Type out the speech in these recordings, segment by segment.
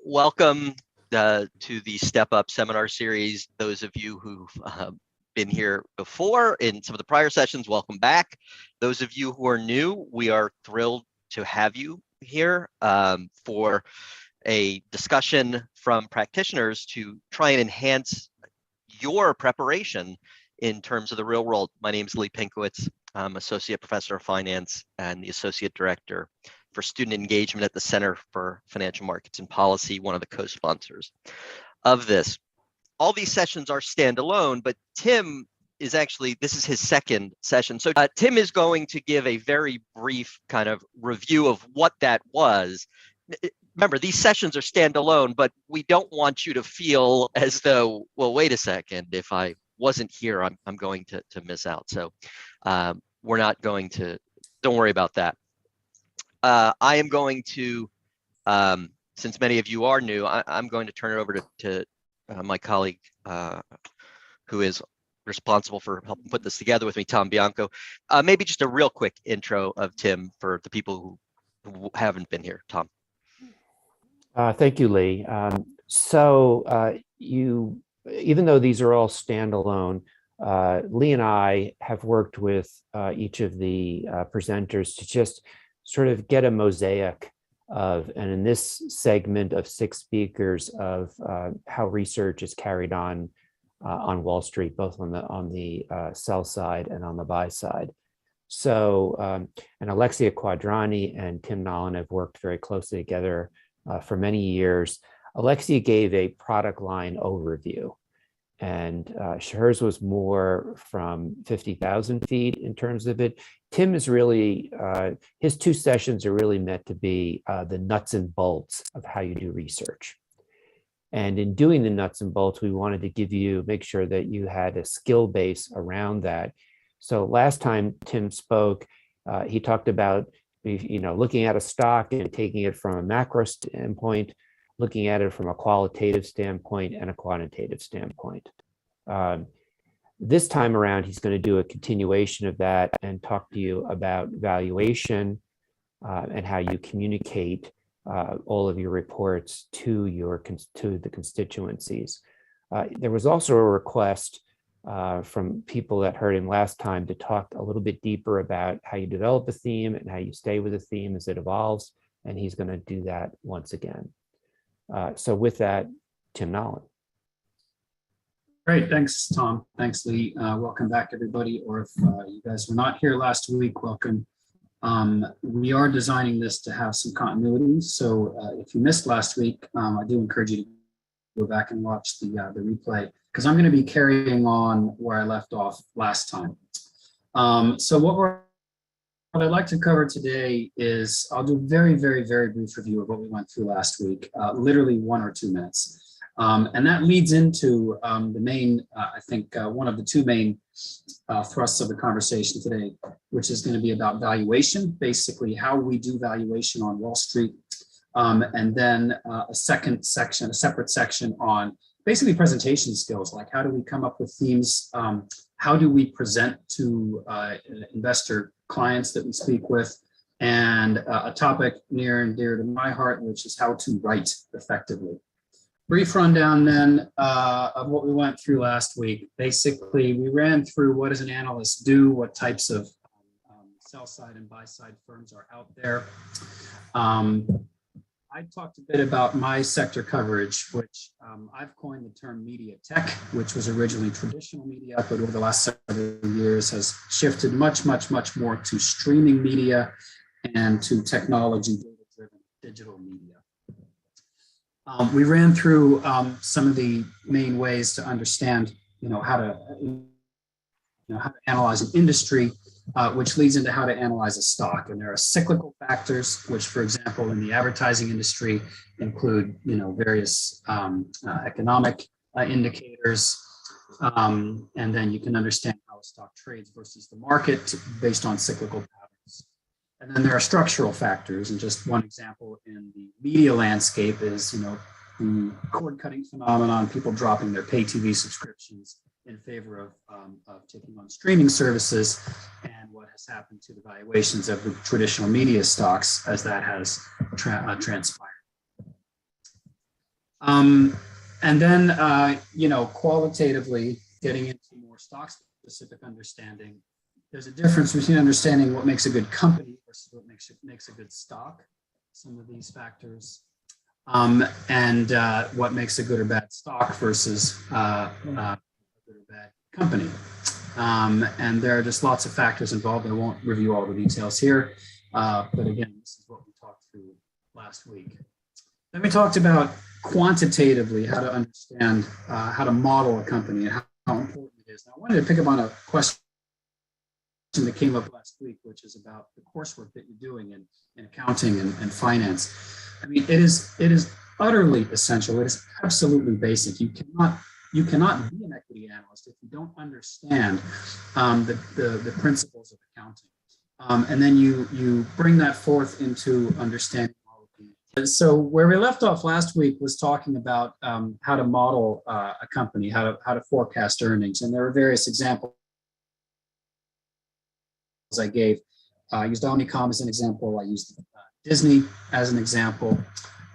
Welcome to the Step Up seminar series. Those of you who've been here before in some of the prior sessions, welcome back. Those of you who are new, we are thrilled to have you here for a discussion from practitioners to try and enhance your preparation in terms of the real world. My name is Lee Pinkowitz. I'm Associate Professor of Finance and the Associate Director for Student Engagement at the Center for Financial Markets and Policy, one of the co-sponsors of this. All these sessions are standalone, but Tim is actually, this is his second session. So Tim is going to give a very brief kind of review of what that was. Remember, these sessions are standalone, but we don't want you to feel as though, well, wait a second, if I wasn't here, I'm going to miss out. So we're not going to, don't worry about that. I am going to, since many of you are new, I'm going to turn it over to my colleague who is responsible for helping put this together with me, Tom Bianco. Maybe just a real quick intro of Tim for the people who haven't been here. Tom. Thank you, Lee. Even though these are all standalone, Lee and I have worked with each of the presenters to just sort of get a mosaic of, and in this segment of 6 speakers, of how research is carried on Wall Street, both on the sell side and on the buy side. So, and Alexia Quadrani and Tim Nollen have worked very closely together for many years. Alexia gave a product line overview, and hers was more from 50,000 feet in terms of it. Tim is really, his 2 sessions are really meant to be the nuts and bolts of how you do research. And in doing the nuts and bolts, we wanted to make sure that you had a skill base around that. So last time Tim spoke, he talked about, looking at a stock and taking it from a macro standpoint, looking at it from a qualitative standpoint and a quantitative standpoint. This time around, he's going to do a continuation of that and talk to you about valuation and how you communicate all of your reports to the constituencies. There was also a request from people that heard him last time to talk a little bit deeper about how you develop a theme and how you stay with a theme as it evolves, and he's going to do that once again. So with that, Tim Nollen. Great, thanks, Tom. Thanks, Lee. Welcome back, everybody. Or if you guys were not here last week, welcome. We are designing this to have some continuity. So if you missed last week, I do encourage you to go back and watch the replay, because I'm going to be carrying on where I left off last time. So what I'd like to cover today is, I'll do a very, very, very brief review of what we went through last week, literally 1 or 2 minutes. And that leads into the main, I think, one of the 2 main thrusts of the conversation today, which is going to be about valuation, basically how we do valuation on Wall Street. And then a separate section on basically presentation skills, like how do we come up with themes, how do we present to investor clients that we speak with, and a topic near and dear to my heart, which is how to write effectively. Brief rundown then of what we went through last week. Basically, we ran through what does an analyst do, what types of sell side and buy side firms are out there. I talked a bit about my sector coverage, which I've coined the term media tech, which was originally traditional media, but over the last several years has shifted much, much, much more to streaming media and to technology data-driven digital media. We ran through some of the main ways to understand, how to analyze an industry, which leads into how to analyze a stock. And there are cyclical factors, which, for example, in the advertising industry include, various economic indicators. And then you can understand how a stock trades versus the market based on cyclical patterns. And then there are structural factors. And just one example in the media landscape is, the cord-cutting phenomenon, people dropping their pay TV subscriptions in favor of taking on streaming services, and what has happened to the valuations of the traditional media stocks as that has transpired. And then, qualitatively getting into more stock-specific understanding, there's a difference between understanding what makes a good company versus what makes a good stock, some of these factors, and what makes a good or bad stock versus a good or bad company. And there are just lots of factors involved. I won't review all the details here, but again, this is what we talked through last week. Then we talked about quantitatively how to understand, how to model a company and how important it is. Now, I wanted to pick up on a question that came up last week, which is about the coursework that you're doing in accounting and finance. I mean, it is utterly essential. It is absolutely basic. You cannot be an equity analyst if you don't understand the principles of accounting. And then you bring that forth into understanding. So where we left off last week was talking about how to model a company, how to forecast earnings, and there are various examples I gave. I used Omnicom as an example. I used Disney as an example,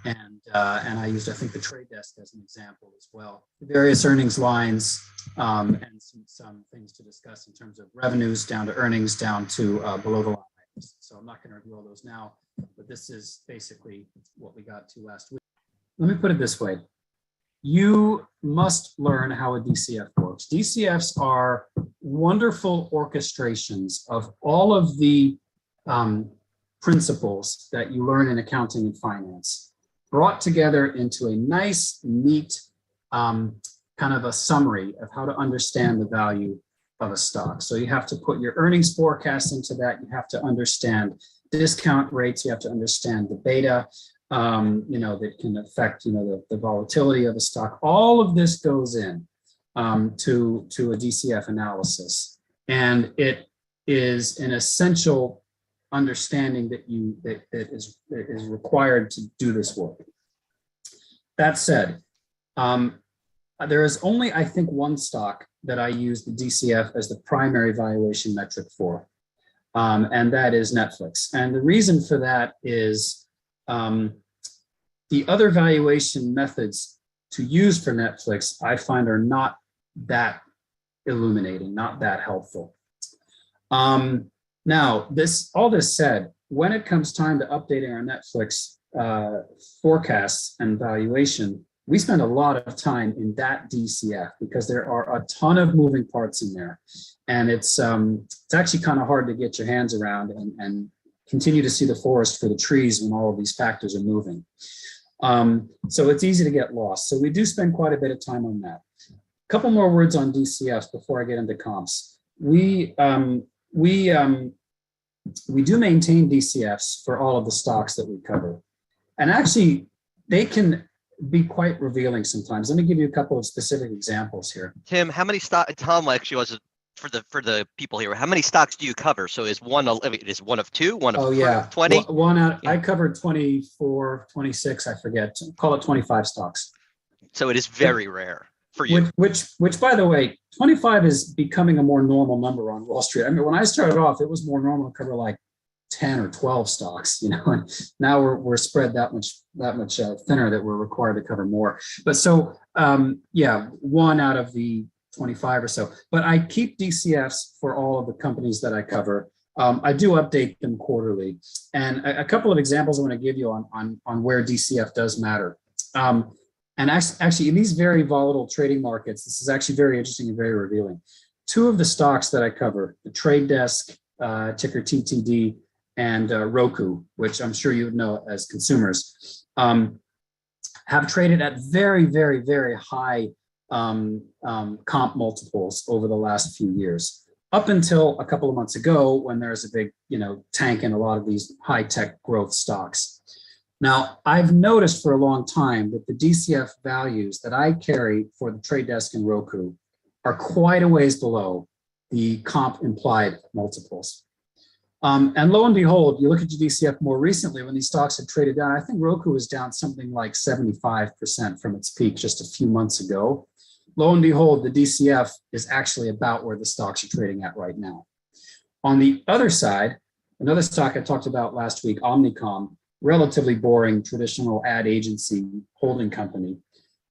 and I used, I think, the trade desk as an example as well. Various earnings lines and some things to discuss in terms of revenues down to earnings down to below the line items. So I'm not going to review all those now, but this is basically what we got to last week. Let me put it this way. You must learn how a DCF works. DCFs are wonderful orchestrations of all of the principles that you learn in accounting and finance, brought together into a nice, neat kind of a summary of how to understand the value of a stock. So you have to put your earnings forecast into that. You have to understand discount rates. You have to understand the beta, that can affect, the volatility of a stock. All of this goes in to a DCF analysis, and it is an essential understanding that is required to do this work. That said, there is only, I think, one stock that I use the DCF as the primary valuation metric for, and that is Netflix. And the reason for that is the other valuation methods to use for Netflix, I find, are not that illuminating, not that helpful. Now, all this said, when it comes time to updating our Netflix forecasts and valuation, we spend a lot of time in that DCF because there are a ton of moving parts in there, and it's actually kind of hard to get your hands around and continue to see the forest for the trees when all of these factors are moving. So it's easy to get lost. So we do spend quite a bit of time on that. A couple more words on DCFs before I get into comps. We do maintain DCFs for all of the stocks that we cover, and actually they can be quite revealing sometimes. Let me give you a couple of specific examples here. Tim, how many stocks? Tom actually was for the people here. How many stocks do you cover? So is one of two, one of 20? One out. Yeah. I covered 24, 26. I forget. Call it 25 stocks. So it is very rare for you. Which, by the way, 25 is becoming a more normal number on Wall Street. I mean, when I started off, it was more normal to cover like 10 or 12 stocks, and now we're spread that much thinner that we're required to cover more. But so, one out of the 25 or so. But I keep DCFs for all of the companies that I cover. I do update them quarterly. And a couple of examples I want to give you on where DCF does matter. And actually, in these very volatile trading markets, this is actually very interesting and very revealing. Two of the stocks that I cover, the Trade Desk, ticker TTD, and Roku, which I'm sure you know as consumers, have traded at very, very, very high comp multiples over the last few years, up until a couple of months ago when there's a big, tank in a lot of these high-tech growth stocks. Now, I've noticed for a long time that the DCF values that I carry for the Trade Desk and Roku are quite a ways below the comp implied multiples. And lo and behold, you look at your DCF more recently when these stocks have traded down. I think Roku is down something like 75% from its peak just a few months ago. Lo and behold, the DCF is actually about where the stocks are trading at right now. On the other side, another stock I talked about last week, Omnicom, relatively boring traditional ad agency holding company.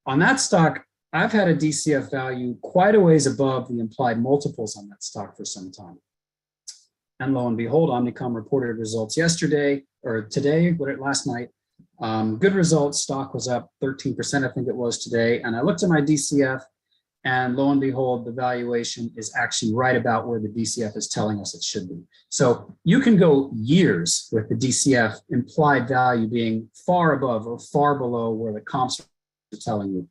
On that stock, I've had a DCF value quite a ways above the implied multiples on that stock for some time. And lo and behold, Omnicom reported results yesterday or today, last night. Good results. Stock was up 13%, I think it was today. And I looked at my DCF, and lo and behold, the valuation is actually right about where the DCF is telling us it should be. So you can go years with the DCF implied value being far above or far below where the comps are telling you.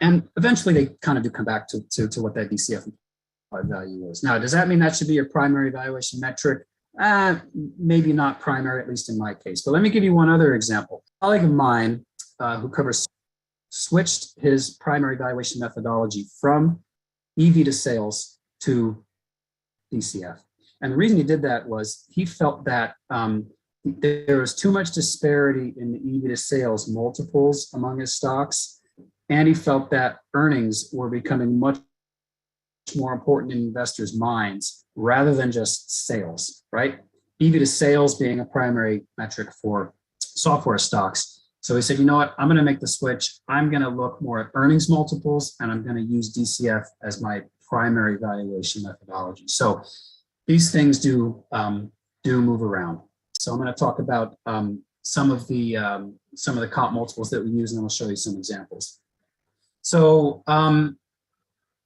And eventually they kind of do come back to what that DCF value is. Now, does that mean that should be your primary valuation metric? Maybe not primary, at least in my case. But let me give you one other example. A colleague of mine who covers switched his primary valuation methodology from EV to sales to DCF. And the reason he did that was he felt that there was too much disparity in the EV to sales multiples among his stocks. And he felt that earnings were becoming much more important in investors' minds rather than just sales, right? EV to sales being a primary metric for software stocks. So he said, you know what, I'm going to make the switch. I'm going to look more at earnings multiples, and I'm going to use DCF as my primary valuation methodology. So these things do move around. So I'm going to talk about some of the comp multiples that we use, and then I'll show you some examples. So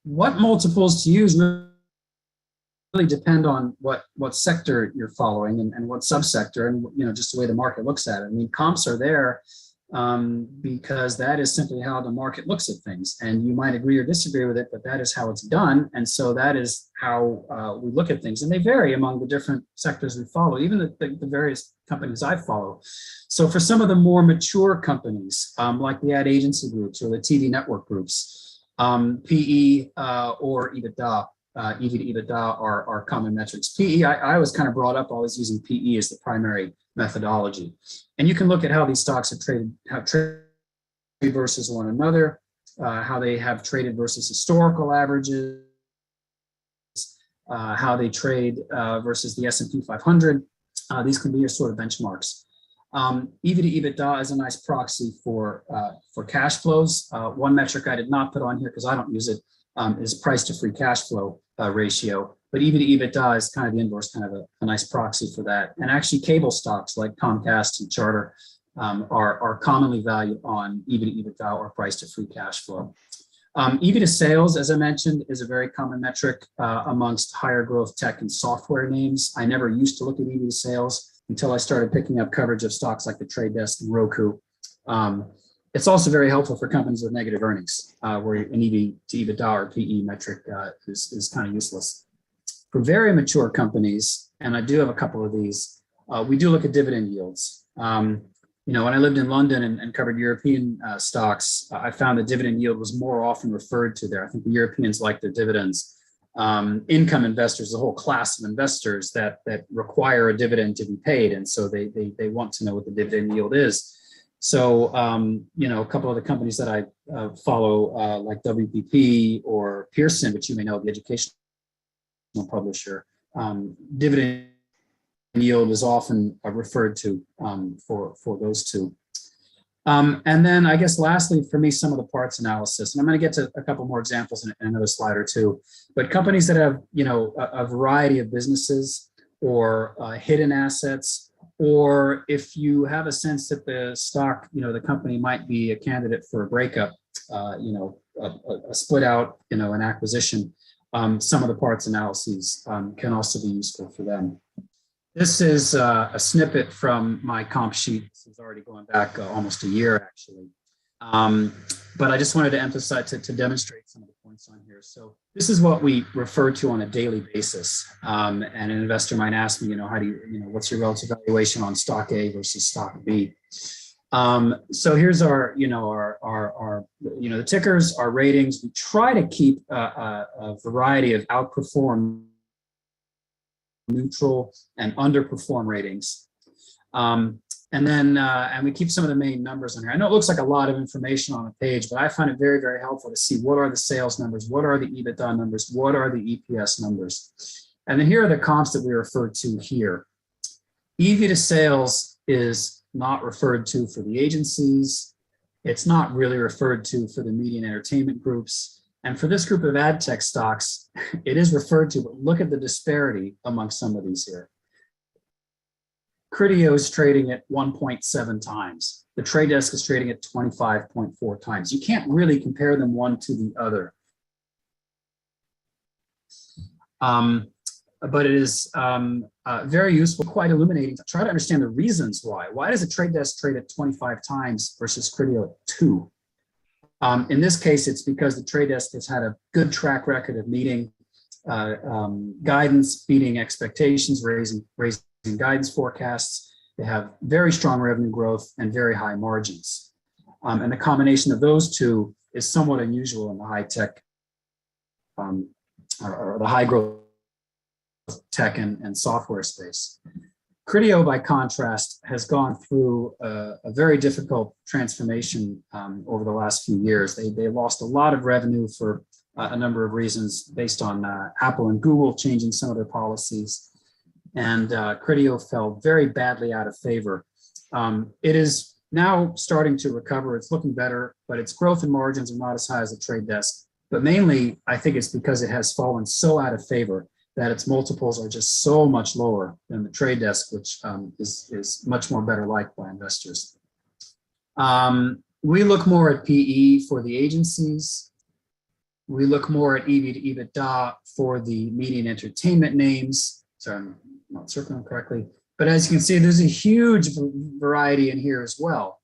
what multiples to use really depend on what sector you're following and what subsector, and just the way the market looks at it. I mean, comps are there because that is simply how the market looks at things, and you might agree or disagree with it, but that is how it's done, and so that is how we look at things, and they vary among the different sectors we follow, even the various companies I follow. So for some of the more mature companies, like the ad agency groups or the TV network groups, PE or EBITDA, EV to EBITDA are common metrics. PE, I was kind of brought up always using PE as the primary methodology. And you can look at how these stocks have traded versus one another, how they have traded versus historical averages, how they trade versus the S&P 500. These can be your sort of benchmarks. EV to EBITDA is a nice proxy for cash flows. One metric I did not put on here because I don't use it is price to free cash flow ratio. But EV to EBITDA is kind of the inverse, kind of a nice proxy for that. And actually cable stocks like Comcast and Charter are commonly valued on EV to EBITDA or price to free cash flow. EV to sales, as I mentioned, is a very common metric amongst higher growth tech and software names. I never used to look at EV to sales until I started picking up coverage of stocks like the Trade Desk and Roku. It's also very helpful for companies with negative earnings, where an EV to EBITDA or PE metric is kind of useless. For very mature companies, and I do have a couple of these, we do look at dividend yields. When I lived in London and covered European stocks, I found that dividend yield was more often referred to there. I think the Europeans like their dividends. Income investors, the whole class of investors that require a dividend to be paid, and so they want to know what the dividend yield is. So, a couple of the companies that I follow, like WPP or Pearson, which you may know, the educational publisher, dividend yield is often referred to for those two. And then I guess lastly for me, some of the parts analysis, and I'm going to get to a couple more examples in another slide or two, but companies that have, a variety of businesses or hidden assets, or if you have a sense that the stock, the company might be a candidate for a breakup, a split out, an acquisition, some of the parts analyses can also be useful for them. This is a snippet from my comp sheet. This is already going back almost a year, actually. But I just wanted to emphasize to demonstrate some of the points on here. So this is what we refer to on a daily basis. And an investor might ask me, how do you, what's your relative valuation on stock A versus stock B? So here's our, the tickers, our ratings. We try to keep a variety of outperform, neutral, and underperform ratings. And then we keep some of the main numbers on here. I know it looks like a lot of information on a page, but I find it very, very helpful to see what are the sales numbers, what are the EBITDA numbers, what are the EPS numbers. And then here are the comps that we refer to here. EV to sales is not referred to for the agencies. It's not really referred to for the media and entertainment groups. And for this group of ad tech stocks, it is referred to, but look at the disparity among some of these here. Criteo is trading at 1.7 times. The Trade Desk is trading at 25.4 times. You can't really compare them one to the other. But it is very useful, quite illuminating to try to understand the reasons why. Why does a Trade Desk trade at 25 times versus Criteo at 2? In this case, it's because the Trade Desk has had a good track record of meeting guidance, beating expectations, raising guidance forecasts. They have very strong revenue growth and very high margins. And the combination of those two is somewhat unusual in the high tech or the high growth tech and software space. Criteo, by contrast, has gone through a very difficult transformation over the last few years. They lost a lot of revenue for a number of reasons based on Apple and Google changing some of their policies. And Criteo fell very badly out of favor. It is now starting to recover. It's looking better, but its growth and margins are not as high as the Trade Desk. But mainly, I think it's because it has fallen so out of favor that its multiples are just so much lower than the Trade Desk, which is much more better liked by investors. We look more at PE for the agencies. We look more at EV to EBITDA for the media and entertainment names. Sorry, I'm not circling correctly. But as you can see, there's a huge variety in here as well.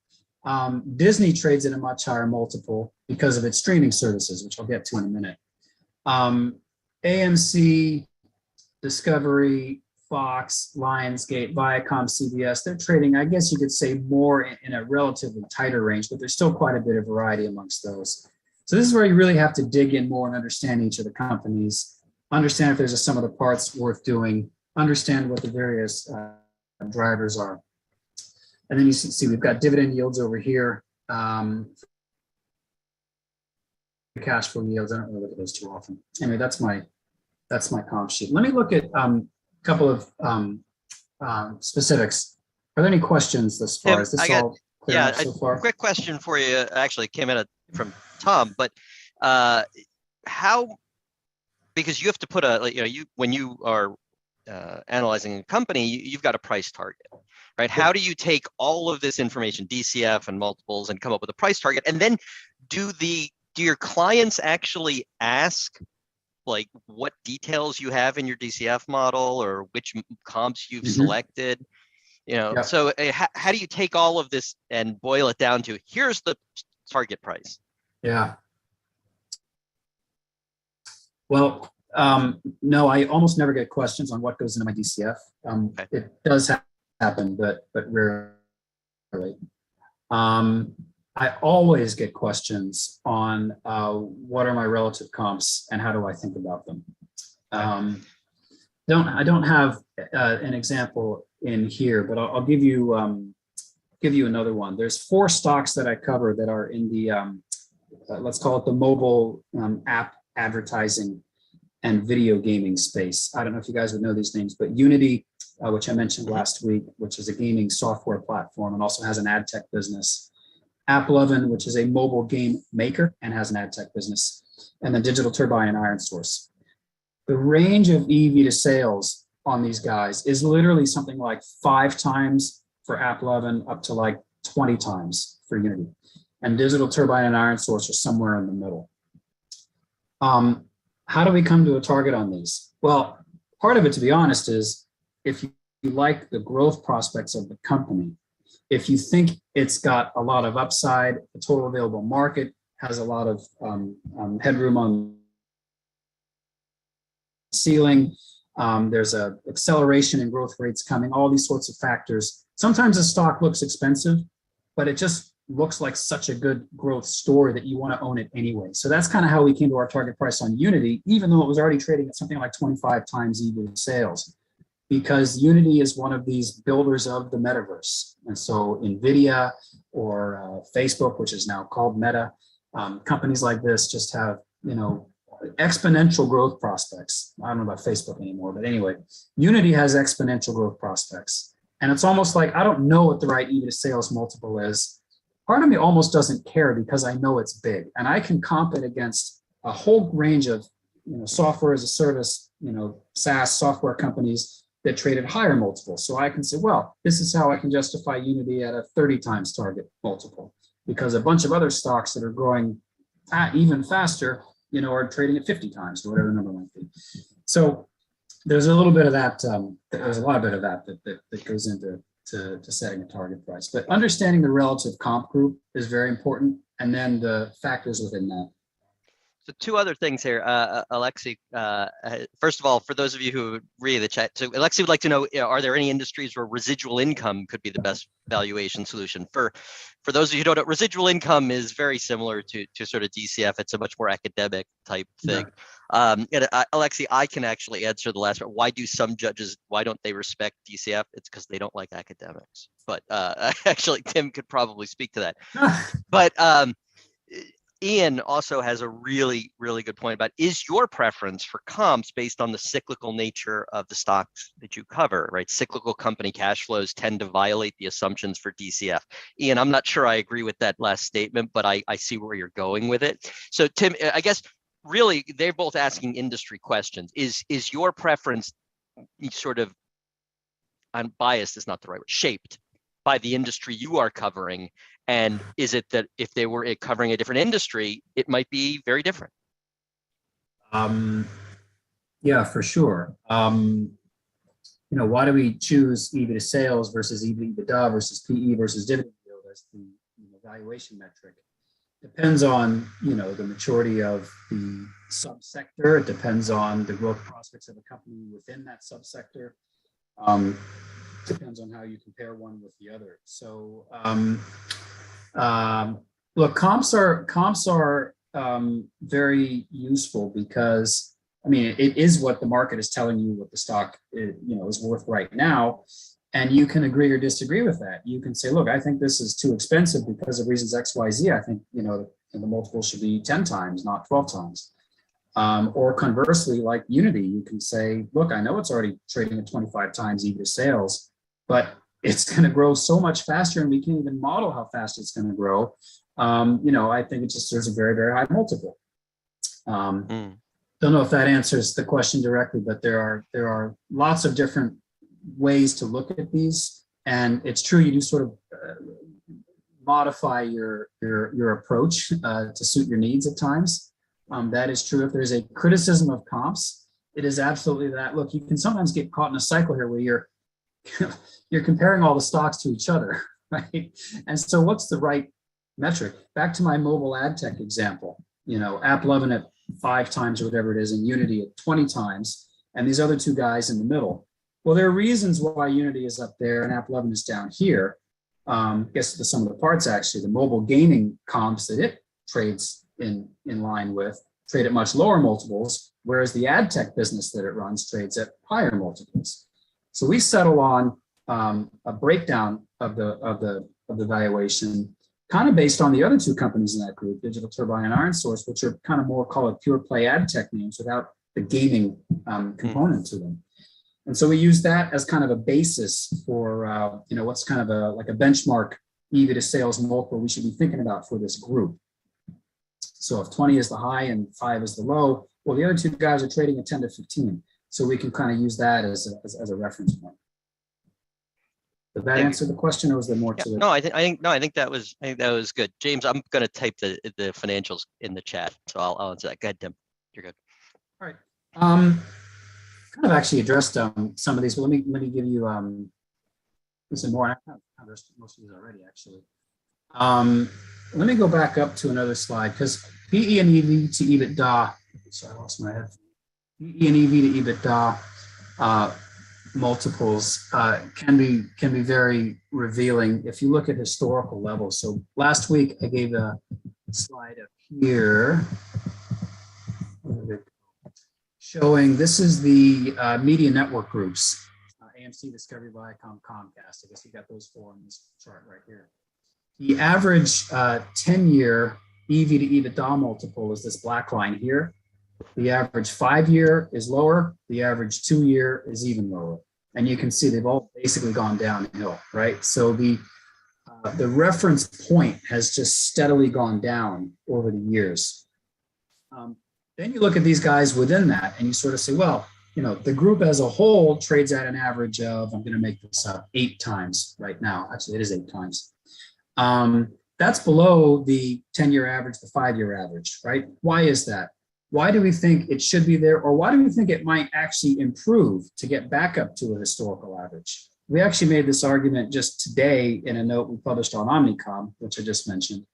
Disney trades at a much higher multiple because of its streaming services, which I'll get to in a minute. AMC, Discovery, Fox, Lionsgate, Viacom, CBS, they're trading, I guess you could say, more in a relatively tighter range, but there's still quite a bit of variety amongst those. So this is where you really have to dig in more and understand each of the companies, understand if there's a sum of the parts worth doing, understand what the various drivers are. And then you see we've got dividend yields over here. Cash flow yields, I don't really look at those too often. Anyway, that's my comp sheet. Let me look at a couple of specifics. Are there any questions thus far? Tim, Is this all clear enough so far? Quick question for you. Actually, came in from Tom, but how? Because you have to put when you are analyzing a company, you've got a price target, right? How do you take all of this information, DCF and multiples, and come up with a price target? And then do your clients actually ask like what details you have in your DCF model or which comps you've selected? So how do you take all of this and boil it down to here's the target price? Yeah. Well, no, I almost never get questions on what goes into my DCF. Okay. It does happen, but rarely. I always get questions on what are my relative comps and how do I think about them. I don't have an example in here, but I'll give you another one. There's 4 stocks that I cover that are in the let's call it the mobile app advertising and video gaming space. I don't know if you guys would know these names, but Unity, which I mentioned last week, which is a gaming software platform and also has an ad tech business. AppLovin, which is a mobile game maker and has an ad tech business, and then Digital Turbine and Iron Source. The range of EV to sales on these guys is literally something like 5 times for AppLovin up to like 20 times for Unity. And Digital Turbine and Iron Source are somewhere in the middle. How do we come to a target on these? Well, part of it, to be honest, is if you like the growth prospects of the company, if you think it's got a lot of upside, the total available market has a lot of headroom on the ceiling, there's a acceleration in growth rates coming, all these sorts of factors. Sometimes a stock looks expensive, but it just looks like such a good growth story that you want to own it anyway. So that's kind of how we came to our target price on Unity, even though it was already trading at something like 25 times EV to sales. Because Unity is one of these builders of the metaverse. And so NVIDIA or Facebook, which is now called Meta, companies like this just have, exponential growth prospects. I don't know about Facebook anymore, but anyway, Unity has exponential growth prospects. And it's almost like, I don't know what the right EV to sales multiple is, part of me almost doesn't care because I know it's big and I can comp it against a whole range of, software as a service, SaaS software companies that trade at higher multiples. So I can say, well, this is how I can justify Unity at a 30 times target multiple, because a bunch of other stocks that are growing even faster, are trading at 50 times or whatever the number might be. So there's a little bit of that. There's a lot of that goes into setting a target price. But understanding the relative comp group is very important, and then the factors within that. So two other things here, Alexi. First of all, for those of you who read the chat, so Alexi would like to know, are there any industries where residual income could be the best valuation solution? For those of you who don't know, residual income is very similar to sort of DCF. It's a much more academic type thing. Yeah. Alexi, I can actually answer the last part. Why don't they respect DCF? It's because they don't like academics. But actually, Tim could probably speak to that. But Ian also has a really, really good point about, is your preference for comps based on the cyclical nature of the stocks that you cover, right? Cyclical company cash flows tend to violate the assumptions for DCF. Ian, I'm not sure I agree with that last statement, but I see where you're going with it. So Tim, I guess really they're both asking industry questions. Is your preference sort of, unbiased is not the right word, shaped by the industry you are covering? And is it that if they were covering a different industry, it might be very different? Yeah, for sure. Why do we choose EV to sales versus EV to EBITDA versus PE versus dividend yield as the valuation metric? Depends on, the maturity of the subsector. It depends on the growth prospects of a company within that subsector. Depends on how you compare one with the other. So, look, comps are very useful because, it is what the market is telling you what the stock is worth right now, and you can agree or disagree with that. You can say, look, I think this is too expensive because of reasons X, Y, Z. I think the multiple should be 10 times, not 12 times. Or conversely, like Unity, you can say, look, I know it's already trading at 25 times EV to sales, but it's going to grow so much faster, and we can't even model how fast it's going to grow. I think it just there's a very, very high multiple. Don't know if that answers the question directly, but there are lots of different ways to look at these, and it's true you do sort of modify your approach to suit your needs at times. That is true. If there's a criticism of comps, it is absolutely that. Look, you can sometimes get caught in a cycle here where you're comparing all the stocks to each other, right? And so what's the right metric? Back to my mobile ad tech example, AppLovin at 5 times or whatever it is, and Unity at 20 times, and these other two guys in the middle. Well, there are reasons why Unity is up there and AppLovin is down here. I guess the sum of the parts, actually, the mobile gaming comps that it trades in line with trade at much lower multiples, whereas the ad tech business that it runs trades at higher multiples. So we settle on a breakdown of the valuation, kind of based on the other two companies in that group, Digital Turbine and IronSource, which are kind of more, call it pure play ad tech names without the gaming component to them. And so we use that as kind of a basis for what's kind of like a benchmark EV to sales multiple we should be thinking about for this group. So if 20 is the high and 5 is the low, well, the other two guys are trading at 10 to 15. So we can kind of use that as a reference point. Did that answer the question, or was there more to it? No, I think that was good. James, I'm going to type the financials in the chat, so I'll answer that. Go ahead, Tim. You're good. All right. Kind of actually addressed some of these, but let me give you some more. I've addressed most of these already, actually. Let me go back up to another slide, because PE and EV to EBITDA. Sorry, I lost my head. PE and EV to EBITDA multiples can be very revealing if you look at historical levels. So last week I gave a slide up here showing this is the media network groups, AMC, Discovery, Viacom, Comcast. I guess you got those 4 on this chart right here. The average 10-year EV to EBITDA multiple is this black line here. The average 5-year is lower. The average 2-year is even lower. And you can see they've all basically gone downhill, right? So the the reference point has just steadily gone down over the years. Then you look at these guys within that and you sort of say, well, the group as a whole trades at an average of, I'm going to make this up, 8 times right now. Actually, it is 8 times. That's below the 10-year average, the 5-year average, right? Why is that? Why do we think it should be there? Or why do we think it might actually improve to get back up to a historical average? We actually made this argument just today in a note we published on Omnicom, which I just mentioned,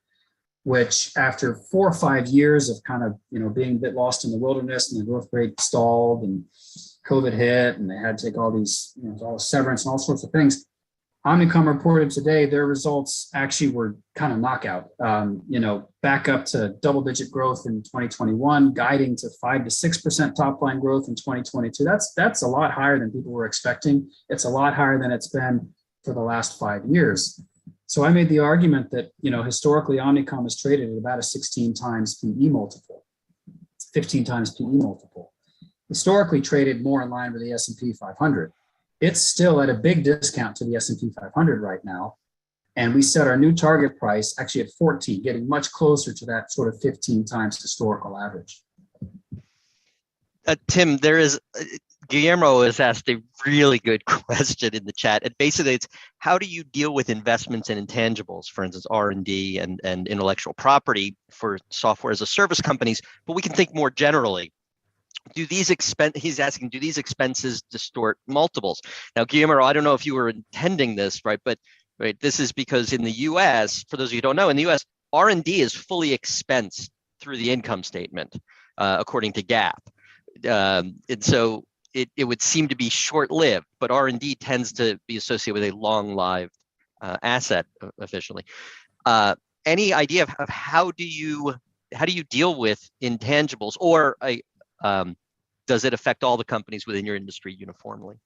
which after 4 or 5 years of kind of, being a bit lost in the wilderness and the growth rate stalled and COVID hit and they had to take all these, all severance and all sorts of things. Omnicom reported today their results actually were kind of knockout, back up to double-digit growth in 2021, guiding to 5 to 6% top-line growth in 2022. That's a lot higher than people were expecting. It's a lot higher than it's been for the last 5 years. So I made the argument that, historically Omnicom is traded at about a 16 times PE multiple, 15 times PE multiple. Historically traded more in line with the S&P 500. It's still at a big discount to the S&P 500 right now. And we set our new target price actually at 14, getting much closer to that sort of 15 times historical average. Tim, Guillermo has asked a really good question in the chat. And basically it's, how do you deal with investments in intangibles, for instance, R&D and intellectual property for software as a service companies? But we can think more generally. He's asking, do these expenses distort multiples? Now, Guillermo, I don't know if you were intending this, right? But this is because in the US, for those of you who don't know, in the US, R&D is fully expensed through the income statement, according to GAAP. And so it would seem to be short-lived, but R&D tends to be associated with a long-lived asset officially. Any idea of how do you deal with intangibles, or does it affect all the companies within your industry uniformly?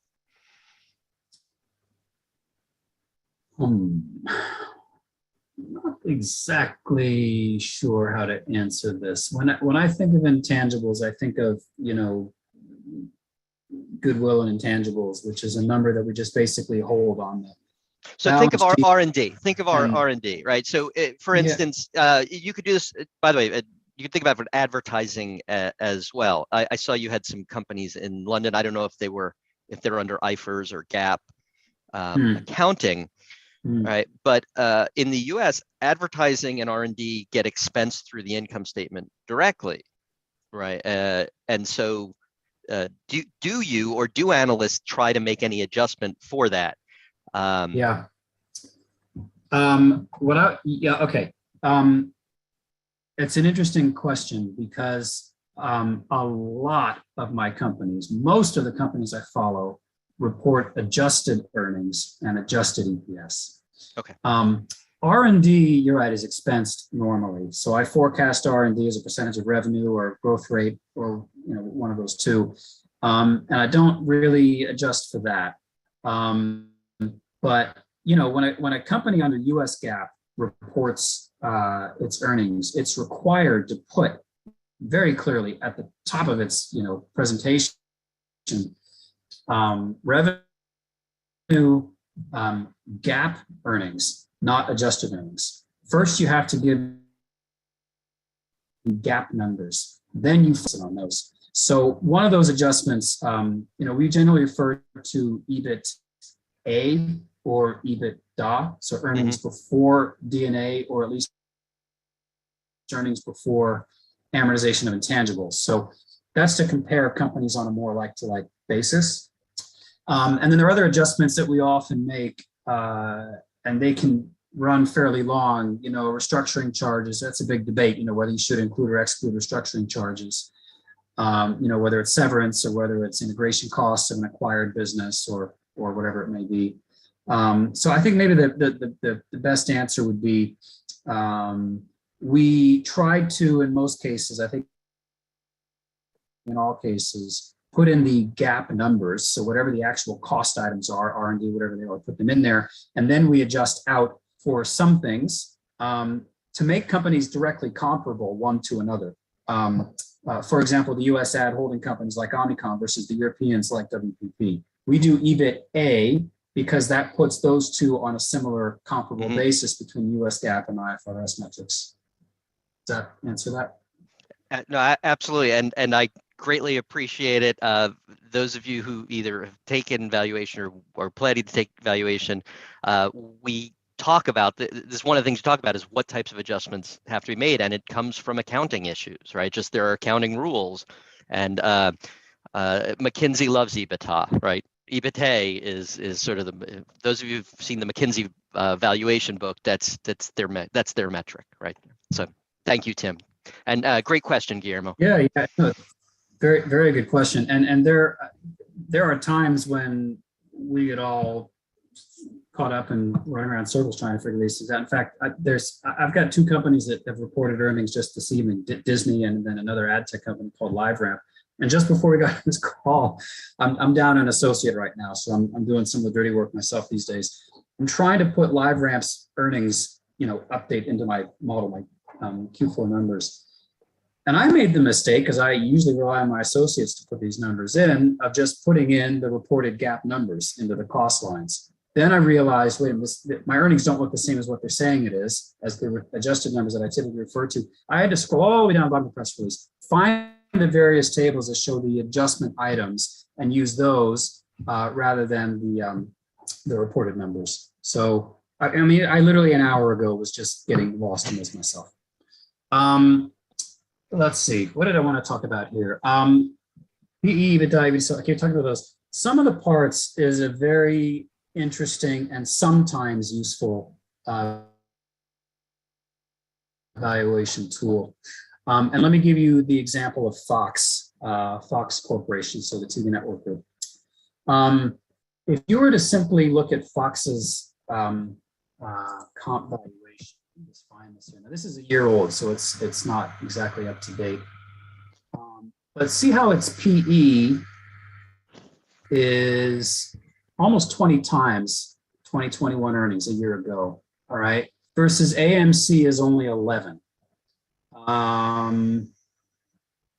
Not exactly sure how to answer this. When I think of intangibles, I think of, goodwill and intangibles, which is a number that we just basically hold on the. So think of our R&D. Think of our R&D, right? So, for instance, you could do this. By the way, you can think about it advertising as well. I saw you had some companies in London. I don't know if they're under IFRS or GAAP accounting, right? But in the US, advertising and R&D get expensed through the income statement directly, right? And so, do you or do analysts try to make any adjustment for that? Okay. It's an interesting question because a lot of my companies, most of the companies I follow, report adjusted earnings and adjusted EPS. Okay. R&D, you're right, is expensed normally. So I forecast R&D as a percentage of revenue or growth rate, or one of those two, and I don't really adjust for that. But when a company under U.S. GAAP reports its earnings, it's required to put very clearly at the top of its presentation revenue, GAAP earnings, not adjusted earnings. First, you have to give GAAP numbers, then you focus on those. So one of those adjustments, we generally refer to EBITA or EBITDA, so earnings before D&A, or at least earnings before amortization of intangibles. So that's to compare companies on a more like-to-like basis. And then there are other adjustments that we often make, and they can run fairly long. Restructuring charges, that's a big debate, whether you should include or exclude restructuring charges. Whether it's severance or whether it's integration costs of an acquired business or whatever it may be. So I think maybe the best answer would be, we try to, in most cases, I think in all cases, put in the GAAP numbers. So whatever the actual cost items are, R&D, whatever they are, put them in there. And then we adjust out for some things to make companies directly comparable one to another. For example, the US ad holding companies like Omnicom versus the Europeans like WPP. We do EBITA because that puts those two on a similar comparable Mhm. basis between US GAAP and IFRS metrics. Does that answer that? No, absolutely, and I greatly appreciate it. Those of you who either have taken valuation or planning to take valuation, we talk about this. One of the things we talk about is what types of adjustments have to be made, and it comes from accounting issues, right? Just there are accounting rules, and McKinsey loves EBITDA, right? EBITDA is sort of those of you who've seen the McKinsey valuation book. That's their metric, right? So thank you, Tim. And great question, Guillermo. Yeah, no, very, very good question. And there are times when we get all caught up and running around circles trying to figure these things out. In fact, I've got two companies that have reported earnings just this evening, Disney and then another ad tech company called LiveRamp. And just before we got this call, I'm down an associate right now, so I'm doing some of the dirty work myself these days. I'm trying to put LiveRamp's earnings, update into my model, my Q4 numbers. And I made the mistake, because I usually rely on my associates to put these numbers in, of just putting in the reported GAAP numbers into the cost lines. Then I realized, wait a minute, my earnings don't look the same as what they're saying it is, as the adjusted numbers that I typically refer to. I had to scroll all the way down the bottom of the press release, find the various tables that show the adjustment items, and use those rather than the reported numbers. So, I literally an hour ago was just getting lost in this myself. Let's see, what did I want to talk about here? PE, EBITDA, so I keep talking about those. Some of the parts is a very interesting and sometimes useful evaluation tool. And let me give you the example of Fox Corporation, so the TV network group. If you were to simply look at Fox's comp valuation, just find this here. Now, this is a year old, so it's not exactly up to date. But see how its PE is almost 20 times 2021 earnings a year ago. All right, versus AMC is only 11.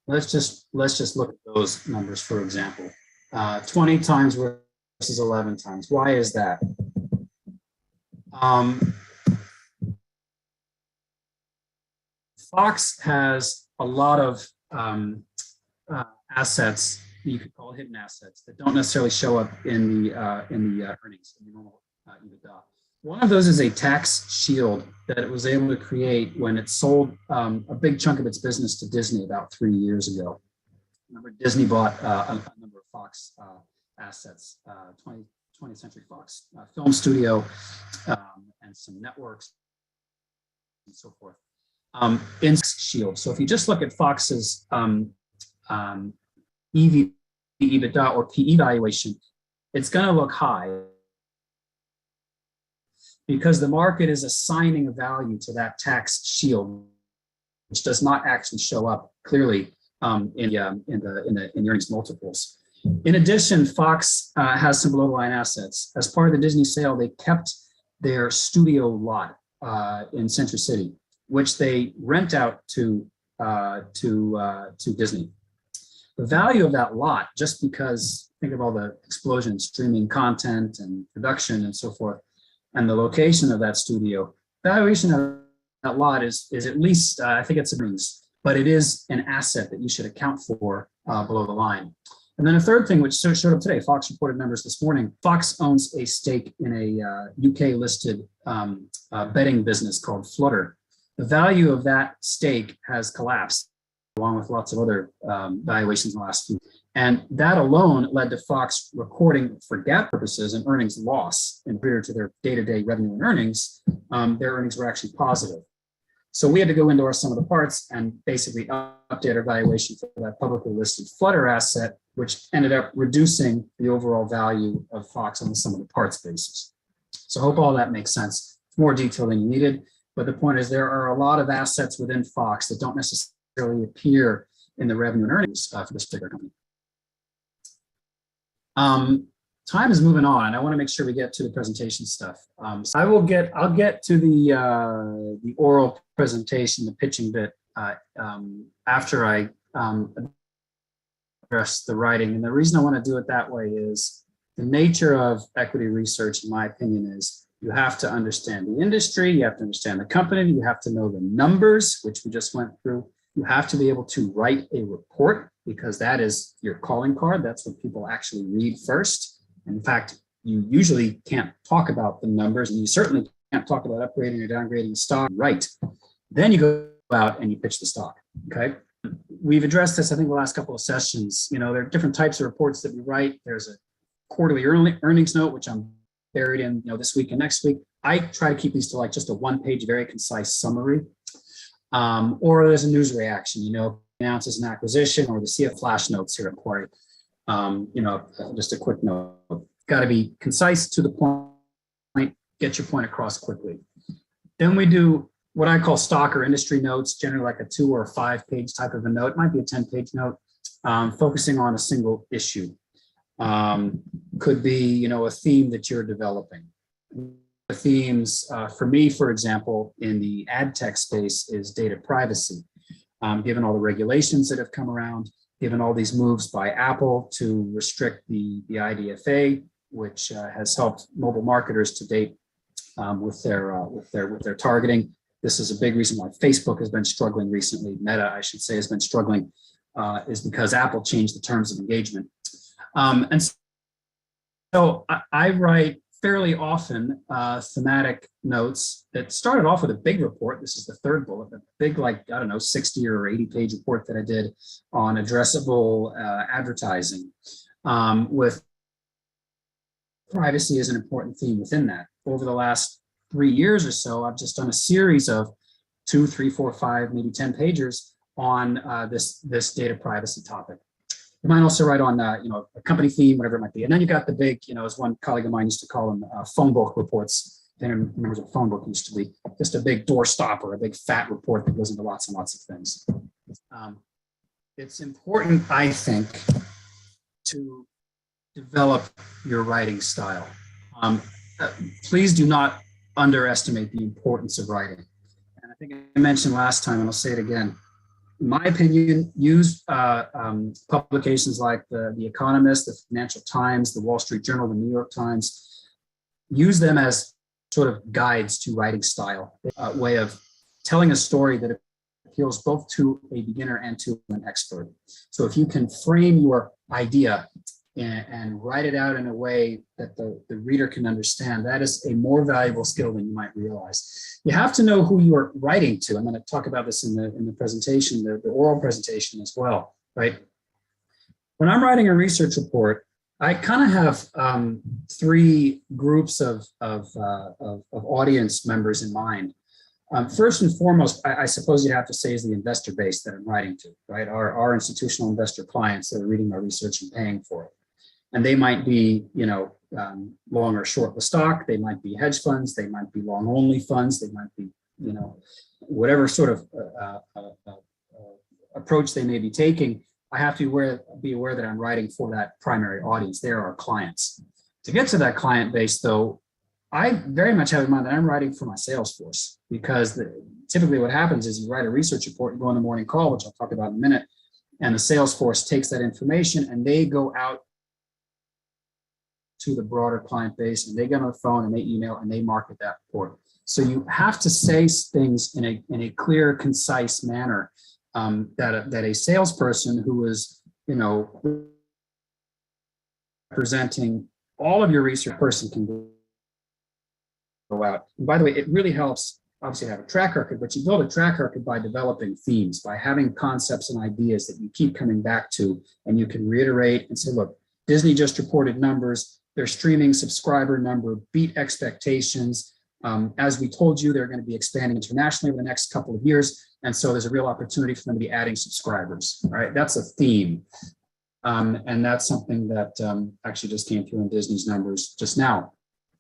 Let's just look at those numbers, for example. 20 times versus 11 times. Why is that? Fox has a lot of assets, you could call hidden assets, that don't necessarily show up in the earnings, in the normal EBITDA. One of those is a tax shield that it was able to create when it sold a big chunk of its business to Disney about 3 years ago. Remember, Disney bought a number of Fox assets, 20th Century Fox film studio, and some networks and so forth. In shield. So if you just look at Fox's EV, EBITDA, or PE valuation, it's going to look high because the market is assigning a value to that tax shield, which does not actually show up clearly in the earnings multiples. In addition, Fox has some below the line assets. As part of the Disney sale, they kept their studio lot in Century City, which they rent out to Disney. The value of that lot, just because think of all the explosion in streaming content and production and so forth, and the location of that studio, valuation of that lot is at least, I think it's a earnings, but it is an asset that you should account for below the line. And then a third thing, which showed up today, Fox reported numbers this morning. Fox owns a stake in a UK listed betting business called Flutter. The value of that stake has collapsed, along with lots of other valuations in the last few. And that alone led to Fox recording, for GAAP purposes, an earnings loss compared to their day-to-day revenue and earnings. Their earnings were actually positive. So we had to go into our sum of the parts and basically update our valuation for that publicly listed Flutter asset, which ended up reducing the overall value of Fox on the sum of the parts basis. So I hope all that makes sense. It's more detail than you needed, but the point is there are a lot of assets within Fox that don't necessarily appear in the revenue and earnings for this particular company. Time is moving on, and I want to make sure we get to the presentation stuff. So I'll get to the oral presentation, the pitching bit, after I address the writing. And the reason I want to do it that way is the nature of equity research, in my opinion, is you have to understand the industry, you have to understand the company, you have to know the numbers, which we just went through. You have to be able to write a report because that is your calling card. That's what people actually read first. In fact, you usually can't talk about the numbers, and you certainly can't talk about upgrading or downgrading the stock. Right. Then you go out and you pitch the stock. Okay. We've addressed this, I think, the last couple of sessions. You know, there are different types of reports that we write. There's a quarterly earnings note, which I'm buried in, this week and next week. I try to keep these to like just a one-page, very concise summary. Or there's a news reaction, announces an acquisition, or the CF flash notes here at Macquarie. Just a quick note. Got to be concise, to the point, get your point across quickly. Then we do what I call stock or industry notes, generally like a 2 or 5 page type of a note. It might be a 10-page note, focusing on a single issue. Could be, a theme that you're developing. The themes for me, for example, in the ad tech space is data privacy. Given all the regulations that have come around, given all these moves by Apple to restrict the IDFA, which has helped mobile marketers to date with their targeting. This is a big reason why Facebook has been struggling recently. Meta, I should say, has been struggling, is because Apple changed the terms of engagement. And so I write fairly often thematic notes that started off with a big report. This is the third bullet, a big, 60 or 80 page report that I did on addressable advertising, with privacy as an important theme within that. Over the last 3 years or so, I've just done a series of 2, 3, 4, 5, maybe 10 pages on this data privacy topic. You might also write on, a company theme, whatever it might be. And then you got the big, as one colleague of mine used to call them, phone book reports. I don't remember what a phone book used to be. Just a big doorstopper, a big fat report that goes into lots and lots of things. It's important, I think, to develop your writing style. Please do not underestimate the importance of writing. And I think I mentioned last time, and I'll say it again. In my opinion, use publications like the Economist, the Financial Times, the Wall Street Journal, the New York Times. Use them as sort of guides to writing style, a way of telling a story that appeals both to a beginner and to an expert. So if you can frame your idea and write it out in a way that the reader can understand, that is a more valuable skill than you might realize. You have to know who you are writing to. I'm going to talk about this in the presentation, the oral presentation as well, right? When I'm writing a research report, I kind of have 3 groups of audience members in mind. First and foremost, I suppose you have to say is the investor base that I'm writing to, right? Our institutional investor clients that are reading my research and paying for it. And they might be, long or short the stock. They might be hedge funds. They might be long only funds. They might be, whatever sort of approach they may be taking. I have to be aware that I'm writing for that primary audience. They are our clients. To get to that client base, though, I very much have in mind that I'm writing for my sales force, because typically what happens is you write a research report, you go on the morning call, which I'll talk about in a minute, and the sales force takes that information and they go out to the broader client base, and they get on the phone and they email and they market that report. So you have to say things in a clear, concise manner, that a salesperson who is, presenting all of your research person can go out. And by the way, it really helps, obviously, have a track record, but you build a track record by developing themes, by having concepts and ideas that you keep coming back to, and you can reiterate and say, look, Disney just reported numbers. Their streaming subscriber number beat expectations. As we told you, they're going to be expanding internationally over the next couple of years. And so there's a real opportunity for them to be adding subscribers, right? That's a theme. And that's something that actually just came through in Disney's numbers just now.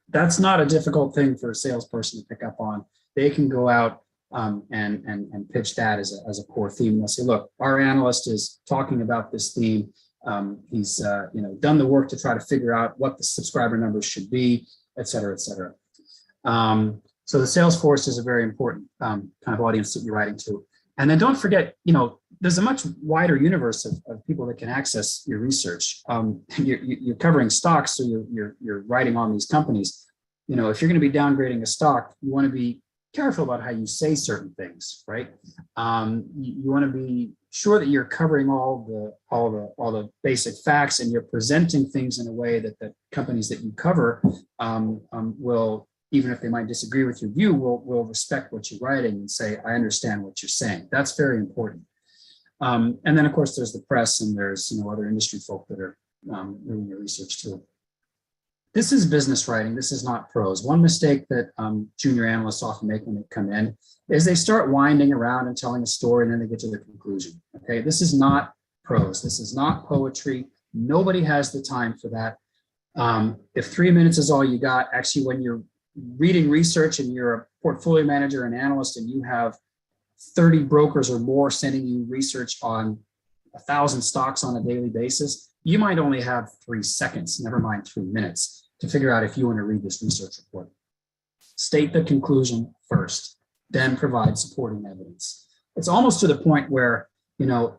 That's not a difficult thing for a salesperson to pick up on. They can go out and pitch that as a core theme. And they'll say, look, our analyst is talking about this theme. He's done the work to try to figure out what the subscriber numbers should be, et cetera, et cetera. So the sales force is a very important kind of audience that you're writing to. And then don't forget, there's a much wider universe of people that can access your research. You're covering stocks, so you're writing on these companies. If you're going to be downgrading a stock, you want to be careful about how you say certain things, right? You want to be sure that you're covering all the basic facts, and you're presenting things in a way that the companies that you cover will, even if they might disagree with your view, will respect what you're writing and say, I understand what you're saying. That's very important. And then, of course, there's the press, and there's other industry folk that are doing your research too. This is business writing. This is not prose. One mistake that junior analysts often make when they come in is they start winding around and telling a story, and then they get to the conclusion. Okay, this is not prose. This is not poetry. Nobody has the time for that. If 3 minutes is all you got, actually, when you're reading research and you're a portfolio manager and analyst, and you have 30 brokers or more sending you research on 1,000 stocks on a daily basis, you might only have 3 seconds, never mind 3 minutes, to figure out if you want to read this research report. State the conclusion first, then provide supporting evidence. It's almost to the point where,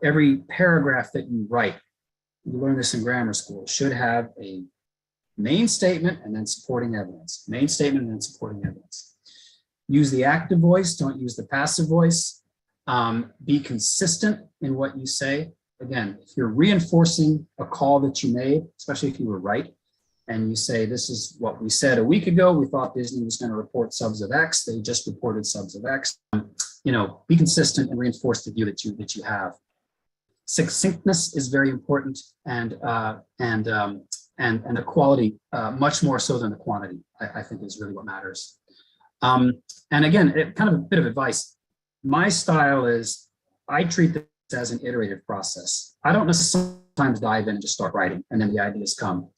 every paragraph that you write, you learn this in grammar school, should have a main statement and then supporting evidence. Main statement and then supporting evidence. Use the active voice, don't use the passive voice. Be consistent in what you say. Again, if you're reinforcing a call that you made, especially if you were right, and you say, this is what we said a week ago, we thought Disney was going to report subs of X, they just reported subs of X. Be consistent and reinforce the view that you have. Succinctness is very important, and the quality, much more so than the quantity, I think is really what matters. And again, kind of a bit of advice. My style is, I treat this as an iterative process. I don't necessarily sometimes dive in and just start writing, and then the ideas come.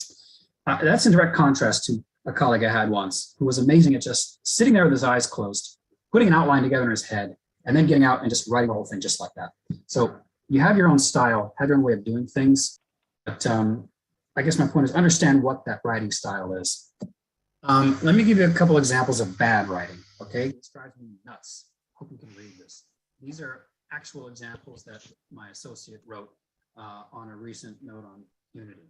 That's in direct contrast to a colleague I had once who was amazing at just sitting there with his eyes closed, putting an outline together in his head, and then getting out and just writing the whole thing just like that. So you have your own style, have your own way of doing things. But I guess my point is, understand what that writing style is. Let me give you a couple examples of bad writing, okay? This drives me nuts. Hope you can read this. These are actual examples that my associate wrote on a recent note on Unity.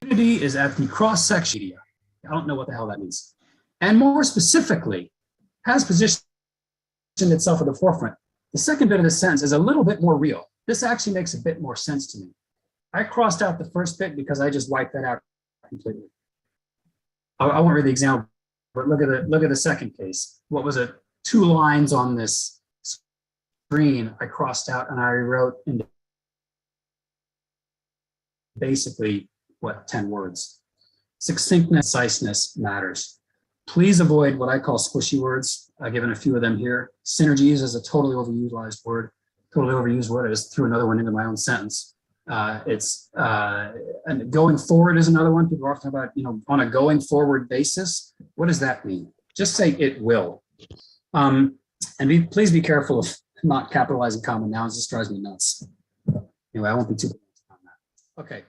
Unity is at the cross-section media. I don't know what the hell that means. And more specifically, has positioned itself at the forefront. The second bit of the sentence is a little bit more real. This actually makes a bit more sense to me. I crossed out the first bit because I just wiped that out completely. I won't read the example, but look at the second case. What was it? 2 lines on this screen I crossed out, and I wrote into basically 10 words. Succinctness, conciseness matters. Please avoid what I call squishy words. I've given a few of them here. Synergies is a totally overutilized word. Totally overused word. I just threw another one into my own sentence. And going forward is another one. People are often about, on a going forward basis. What does that mean? Just say it will. Please be careful of not capitalizing common nouns. This drives me nuts. Anyway, I won't be too on that. Okay.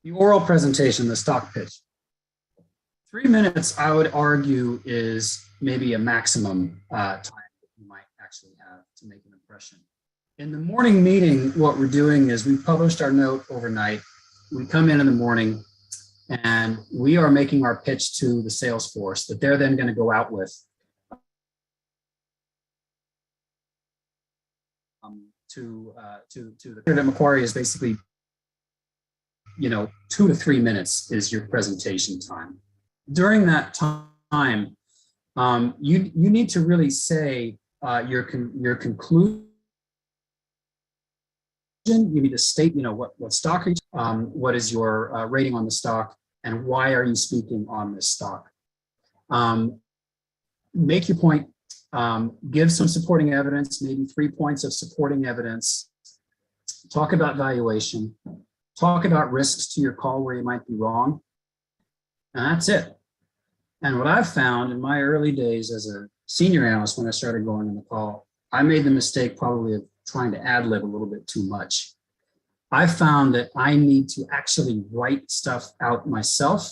The oral presentation, the stock pitch. 3 minutes, I would argue, is maybe a maximum time that you might actually have to make an impression. In the morning meeting, what we're doing is we published our note overnight. We come in the morning and we are making our pitch to the sales force that they're then going to go out with to the Macquarie is basically, 2 to 3 minutes is your presentation time. During that time, you need to really say your conclusion. You need to state, what stock are you, what is your rating on the stock, and why are you speaking on this stock. Make your point. Give some supporting evidence, maybe 3 points of supporting evidence. Talk about valuation. Talk about risks to your call where you might be wrong. And that's it. And what I've found in my early days as a senior analyst, when I started going on the call, I made the mistake probably of trying to ad-lib a little bit too much. I found that I need to actually write stuff out myself,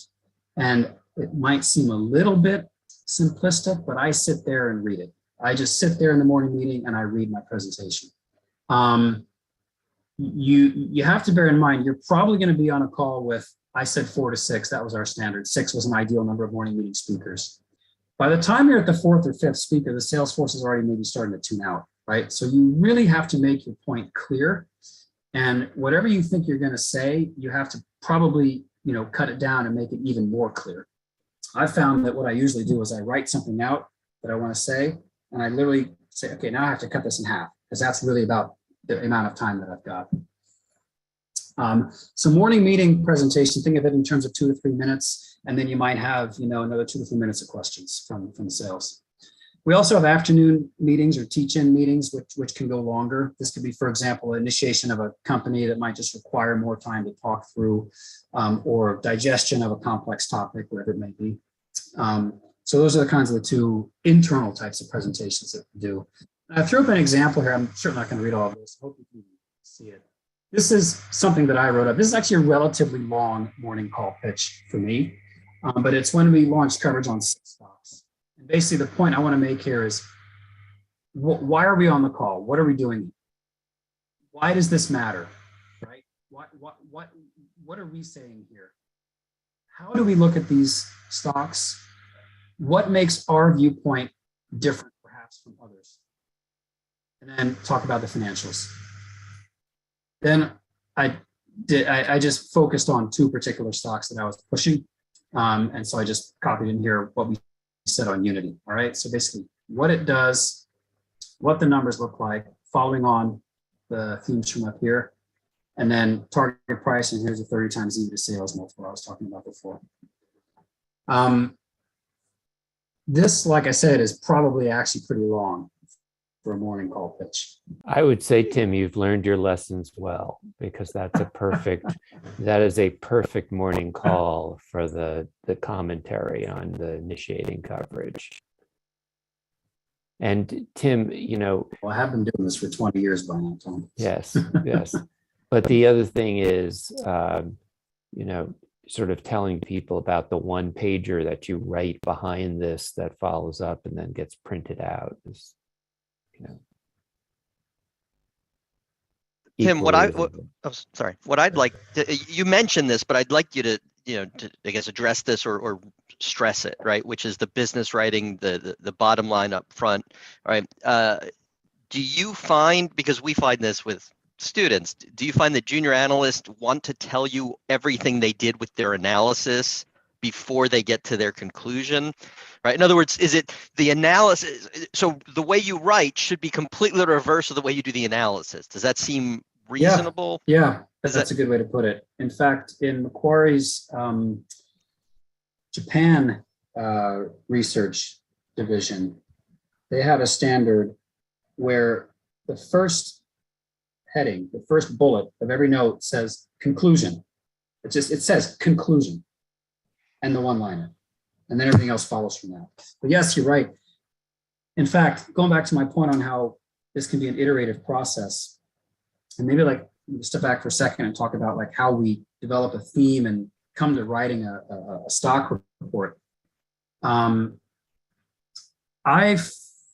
and it might seem a little bit simplistic, but I sit there and read it. I just sit there in the morning meeting and I read my presentation. You have to bear in mind, you're probably going to be on a call with, I said 4 to 6, that was our standard. 6 was an ideal number of morning meeting speakers. By the time you're at the 4th or 5th speaker, the sales force is already maybe starting to tune out, right? So you really have to make your point clear. And whatever you think you're going to say, you have to probably, cut it down and make it even more clear. I found that what I usually do is I write something out that I want to say, and I literally say, okay, now I have to cut this in half, because that's really about the amount of time that I've got. So morning meeting presentation, think of it in terms of 2 to 3 minutes, and then you might have, another 2 to 3 minutes of questions from sales. We also have afternoon meetings or teach-in meetings, which can go longer. This could be, for example, initiation of a company that might just require more time to talk through, or digestion of a complex topic, whatever it may be. So those are the kinds of the 2 internal types of presentations that we do. I threw up an example here. I'm certainly not going to read all of this. I hope you can see it. This is something that I wrote up. This is actually a relatively long morning call pitch for me, but it's when we launched coverage on 6 stocks. And basically the point I want to make here is, why are we on the call? What are we doing? Why does this matter, right? What are we saying here? How do we look at these stocks? What makes our viewpoint different perhaps from others? And then talk about the financials. Then I just focused on 2 particular stocks that I was pushing. And so I just copied in here what we said on Unity. All right. So basically what it does, what the numbers look like, following on the themes from up here, and then target price. And here's a 30 times EV to sales multiple I was talking about before. This, like I said, is probably actually pretty long for a morning call pitch. I would say, Tim, you've learned your lessons well, because that's a perfect, that is a perfect morning call for the commentary on the initiating coverage. And Tim, Well, I have been doing this for 20 years by now, Tom. Yes, yes. But the other thing is, sort of telling people about the 1-pager that you write behind this that follows up and then gets printed out is, Tim, what I'd like to, you mentioned this, but I'd like you to, I guess, address this or stress it, right? Which is the business writing, the bottom line up front, right? Do you find, because we find this with students, do you find that junior analysts want to tell you everything they did with their analysis before they get to their conclusion, right? In other words, is it the analysis? So the way you write should be completely the reverse of the way you do the analysis. Does that seem reasonable? Yeah, that's a good way to put it. In fact, in Macquarie's Japan research division, they have a standard where the first heading, the first bullet of every note says conclusion. It says conclusion and the 1-liner, and then everything else follows from that. But yes, you're right. In fact, going back to my point on how this can be an iterative process, and maybe like step back for a second and talk about like how we develop a theme and come to writing a stock report. I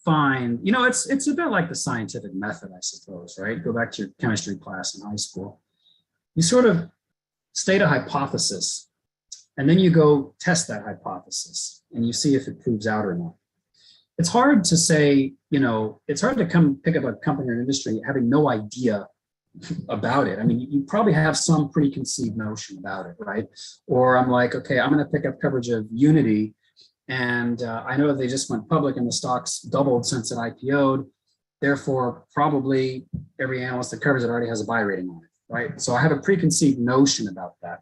find, it's a bit like the scientific method, I suppose, right? Go back to your chemistry class in high school. You sort of state a hypothesis, and then you go test that hypothesis, and you see if it proves out or not. It's hard to say, it's hard to come pick up a company or industry having no idea about it. I mean, you probably have some preconceived notion about it, right? Or I'm like, okay, I'm going to pick up coverage of Unity, and I know they just went public and the stock's doubled since it IPO'd. Therefore, probably every analyst that covers it already has a buy rating on it, right? So I have a preconceived notion about that.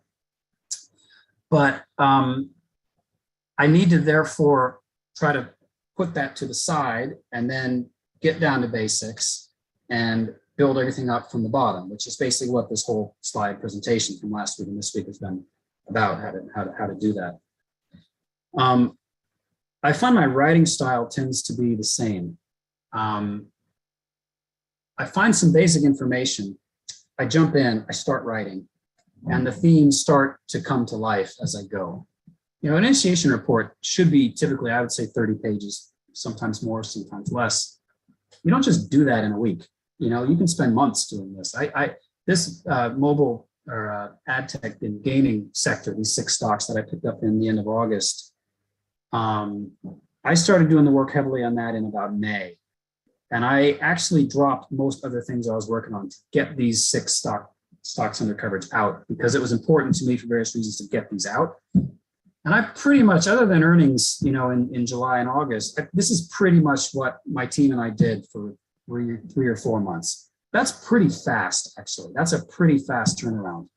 But I need to therefore try to put that to the side and then get down to basics and build everything up from the bottom, which is basically what this whole slide presentation from last week and this week has been about, how to do that. I find my writing style tends to be the same. I find some basic information, I jump in, I start writing, and the themes start to come to life as I go. An initiation report should be typically, I would say, 30 pages, sometimes more, sometimes less. You don't just do that in a week. You can spend months doing this. This mobile or ad tech and gaming sector, these 6 stocks that I picked up in the end of August, I started doing the work heavily on that in about May. And I actually dropped most other things I was working on to get these 6 stocks under coverage out, because it was important to me for various reasons to get these out. And I pretty much, other than earnings, in July and August, this is pretty much what my team and I did for 3 or 4 months. That's pretty fast, actually. That's a pretty fast turnaround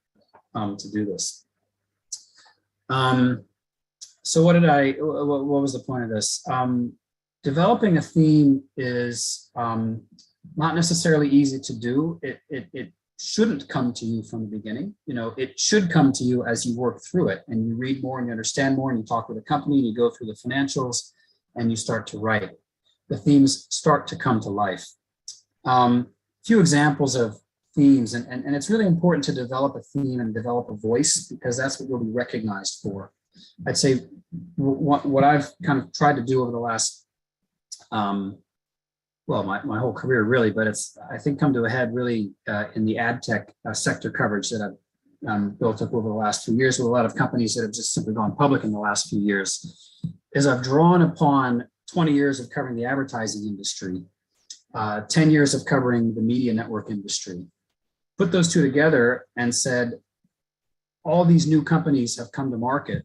to do this. So what was the point of this? Developing a theme is not necessarily easy to do. It shouldn't come to you from the beginning. It should come to you as you work through it and you read more and you understand more and you talk with a company and you go through the financials and you start to write. The themes start to come to life. Few examples of themes, and it's really important to develop a theme and develop a voice, because that's what you'll be recognized for. I'd say what I've kind of tried to do over the last, my whole career really, but it's, I think, come to a head really in the ad tech sector coverage that I've built up over the last few years with a lot of companies that have just simply gone public in the last few years, is I've drawn upon 20 years of covering the advertising industry, 10 years of covering the media network industry, put those two together and said, all these new companies have come to market.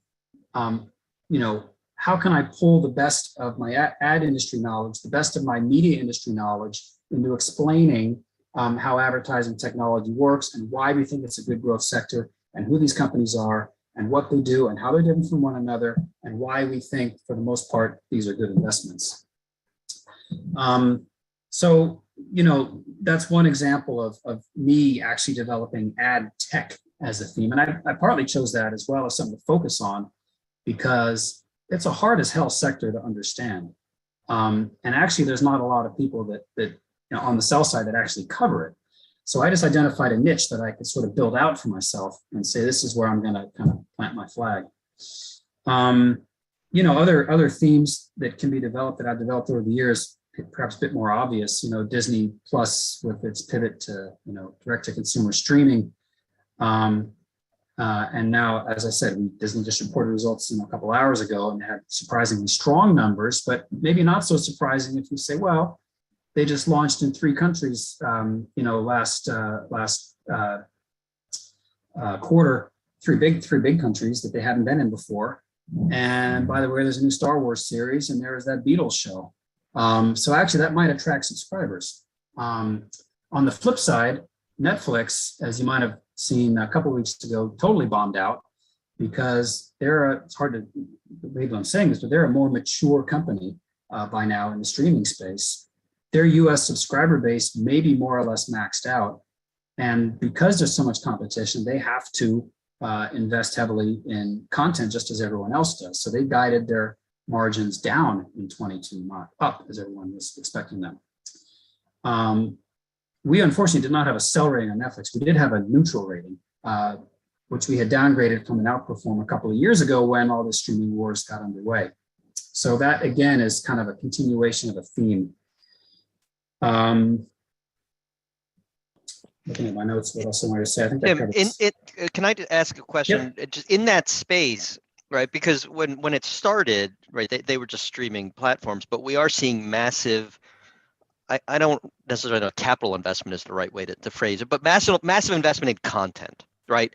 How can I pull the best of my ad industry knowledge, the best of my media industry knowledge into explaining how advertising technology works and why we think it's a good growth sector and who these companies are and what they do and how they're different from one another and why we think, for the most part, these are good investments. So, that's one example of me actually developing ad tech as a theme. And I partly chose that as well as something to focus on, because it's a hard as hell sector to understand. And actually, there's not a lot of people that on the sell side that actually cover it. So I just identified a niche that I could sort of build out for myself and say, this is where I'm going to kind of plant my flag. Other themes that can be developed that I've developed over the years, perhaps a bit more obvious, Disney Plus with its pivot to, direct to consumer streaming. And now, as I said, Disney just reported results a couple hours ago and had surprisingly strong numbers, but maybe not so surprising if you say, well, they just launched in 3 countries, last quarter, three big countries that they hadn't been in before. And by the way, there's a new Star Wars series, and there was that Beatles show. So actually, that might attract subscribers. On the flip side, Netflix, as you might have seen a couple of weeks ago, totally bombed out because it's hard to believe I'm saying this, but they're a more mature company by now in the streaming space. Their US subscriber base may be more or less maxed out. And because there's so much competition, they have to invest heavily in content just as everyone else does. So they guided their margins down in 22, not up as everyone was expecting them. We unfortunately did not have a sell rating on Netflix. We did have a neutral rating, which we had downgraded from an outperform a couple of years ago when all the streaming wars got underway. So that, again, is kind of a continuation of a theme. Looking at my notes, what else I wanted to say? I think can I ask a question? Yep. Just in that space, right? Because when it started, right, they were just streaming platforms, but we are seeing massive. I don't necessarily know if capital investment is the right way to phrase it, but massive investment in content, right?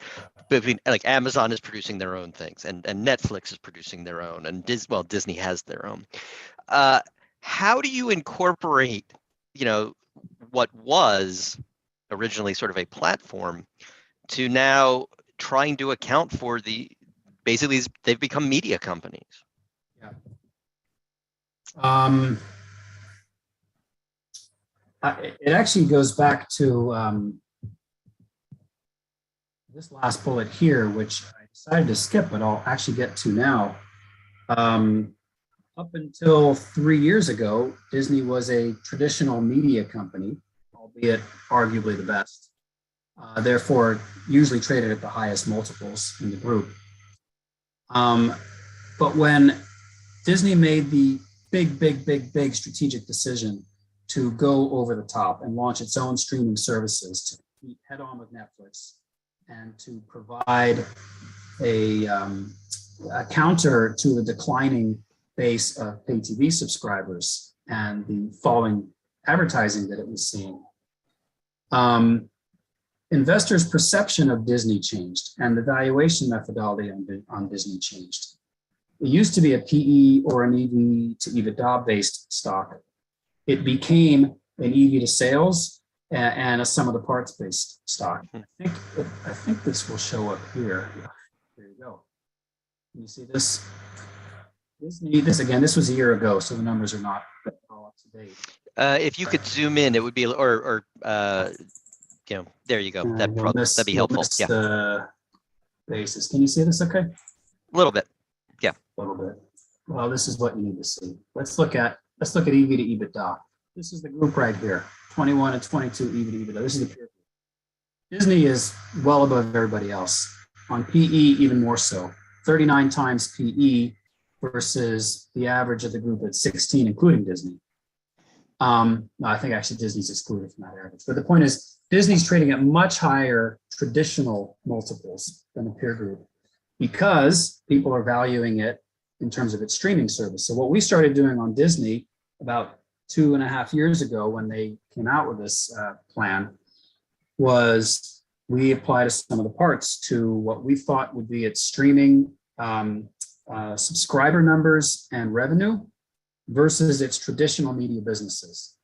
Like Amazon is producing their own things, and Netflix is producing their own, and Disney has their own. How do you incorporate, what was originally sort of a platform to now trying to account for basically they've become media companies? Yeah. It actually goes back to this last bullet here, which I decided to skip, but I'll actually get to now. Up until 3 years ago, Disney was a traditional media company, albeit arguably the best, therefore usually traded at the highest multiples in the group. But when Disney made the big strategic decision to go over the top and launch its own streaming services to compete head on with Netflix and to provide a counter to the declining base of pay TV subscribers and the falling advertising that it was seeing. Investors' perception of Disney changed and the valuation methodology on Disney changed. It used to be a PE or an EV to EBITDA based stock. It became an EV to sales and a sum of the parts based stock. I think this will show up here. There you go. Can you see this? This was a year ago, so the numbers are not all up to date. If you could zoom in, it would be, or there you go. That'd be helpful. Yeah. The basis. Can you see this? Okay. A little bit. Yeah. A little bit. Well, this is what you need to see. Let's look at EV to EBITDA. This is the group right here. 21 and 22 EV to EBITDA. This is the peer group. Disney is well above everybody else. On PE, even more so. 39 times PE versus the average of the group at 16, including Disney. No, I think actually Disney's excluded from that average. But the point is, Disney's trading at much higher traditional multiples than the peer group because people are valuing it in terms of its streaming service. So what we started doing on Disney about 2.5 years ago when they came out with this plan was we applied a sum of the parts to what we thought would be its streaming subscriber numbers and revenue versus its traditional media businesses.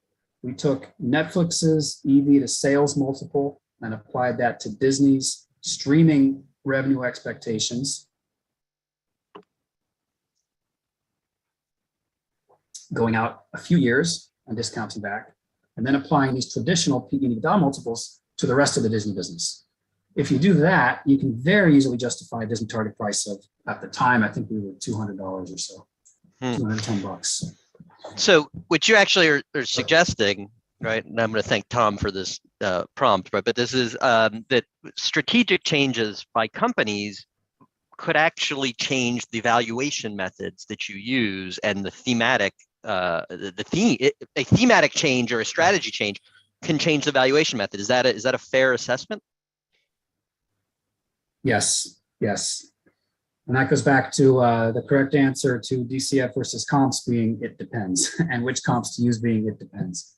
We took Netflix's EV to sales multiple and applied that to Disney's streaming revenue expectations, going out a few years and discounting back, and then applying these traditional PE and EBITDA multiples to the rest of the Disney business. If you do that, you can very easily justify a Disney target price of, at the time, I think we were $200 or so, $210. So what you actually are suggesting, right, and I'm going to thank Tom for this prompt, right, but this is that strategic changes by companies could actually change the valuation methods that you use and the thematic, a thematic change or a strategy change can change the valuation method. Is that a fair assessment? Yes. And that goes back to the correct answer to DCF versus comps being it depends, and which comps to use being it depends.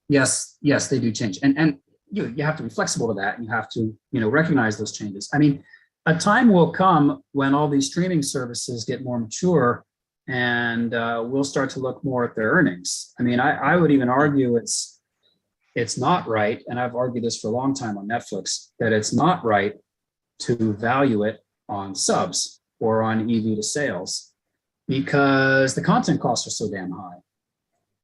Yes, they do change, and you have to be flexible to that. You have to recognize those changes. I mean, a time will come when all these streaming services get more mature, and we'll start to look more at their earnings. I mean, I would even argue it's not right, and I've argued this for a long time on Netflix, that it's not right to value it on subs or on EV to sales because the content costs are so damn high.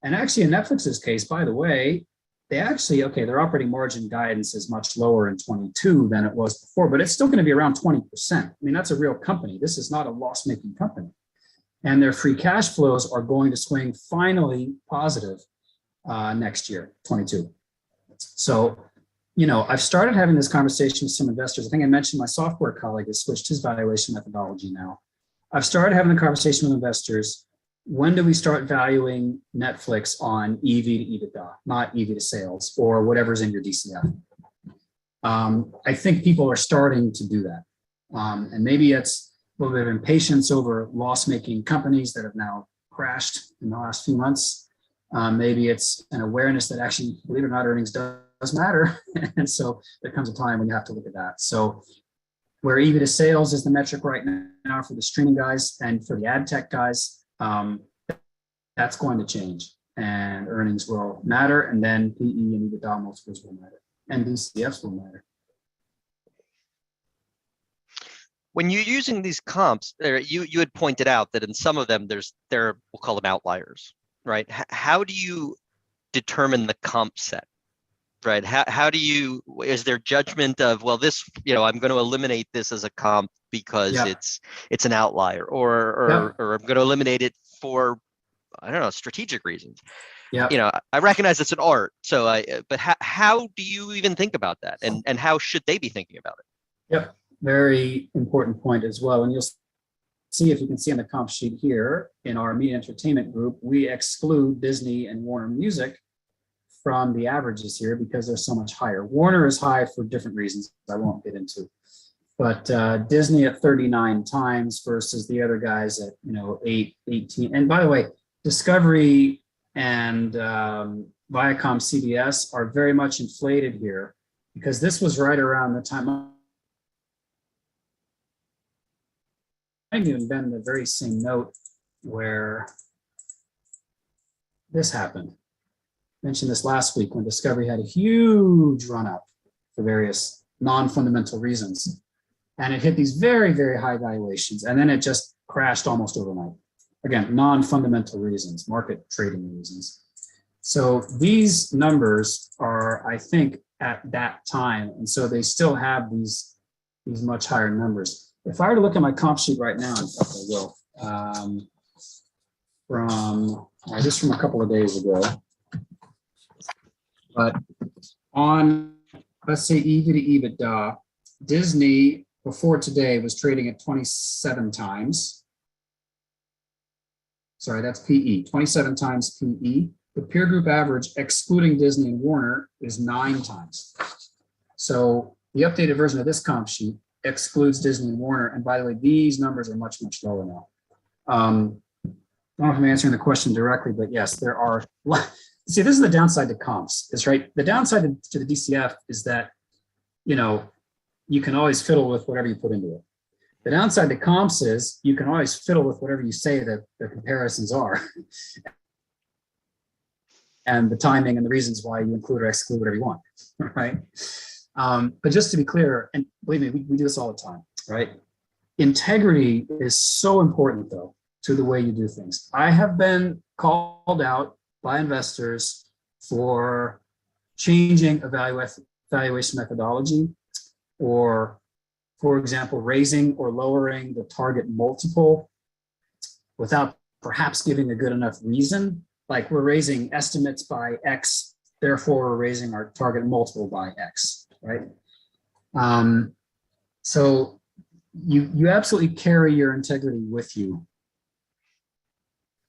And actually in Netflix's case, by the way, their operating margin guidance is much lower in 22 than it was before, but it's still going to be around 20%. I mean, that's a real company. This is not a loss-making company. And their free cash flows are going to swing finally positive next year, 22. So, I've started having this conversation with some investors. I think I mentioned my software colleague has switched his valuation methodology now. I've started having a conversation with investors. When do we start valuing Netflix on EV to EBITDA, not EV to sales or whatever's in your DCF? I think people are starting to do that. And maybe it's a little bit of impatience over loss-making companies that have now crashed in the last few months. Maybe it's an awareness that actually, believe it or not, earnings does matter. And so there comes a time when you have to look at that. So where EV to sales is the metric right now for the streaming guys and for the ad tech guys, that's going to change and earnings will matter. And then PE and EBITDA multiples will matter and DCFs will matter. When you're using these comps, you had pointed out that in some of them, we'll call them outliers, right? How do you determine the comp set? Right. How do you, is there judgment of, well, this, I'm going to eliminate this as a comp because it's an outlier or I'm going to eliminate it for, I don't know, strategic reasons. Yeah. I recognize it's an art. So but how do you even think about that? And how should they be thinking about it? Yep. Very important point as well. And you'll see, if you can see on the comp sheet here, in our media entertainment group, we exclude Disney and Warner Music from the averages here because they're so much higher. Warner is high for different reasons I won't get into. But Disney at 39 times versus the other guys at 8, 18. And by the way, Discovery and Viacom CBS are very much inflated here because this was right around the time. Might have even been the very same note where this happened. I mentioned this last week when Discovery had a huge run up for various non-fundamental reasons. And it hit these very, very high valuations. And then it just crashed almost overnight. Again, non-fundamental reasons, market trading reasons. So these numbers are, I think, at that time. And so they still have these much higher numbers. If I were to look at my comp sheet right now, in fact, I will, just from a couple of days ago, but on, let's say, EV to EBITDA, Disney before today was trading at 27 times. Sorry, that's PE, 27 times PE. The peer group average, excluding Disney and Warner, is 9 times. So the updated version of this comp sheet excludes Disney and Warner. And by the way, these numbers are much, much lower now. I don't know if I'm answering the question directly, but yes, there are. See, this is the downside to comps, is right. The downside to the DCF is that, you can always fiddle with whatever you put into it. The downside to comps is you can always fiddle with whatever you say that the comparisons are. And the timing and the reasons why you include or exclude whatever you want, right? But just to be clear, and believe me, we do this all the time, right? Integrity is so important, though, to the way you do things. I have been called out by investors for changing evaluation methodology, or, for example, raising or lowering the target multiple without perhaps giving a good enough reason. Like, we're raising estimates by X, therefore we're raising our target multiple by X, right? So you absolutely carry your integrity with you.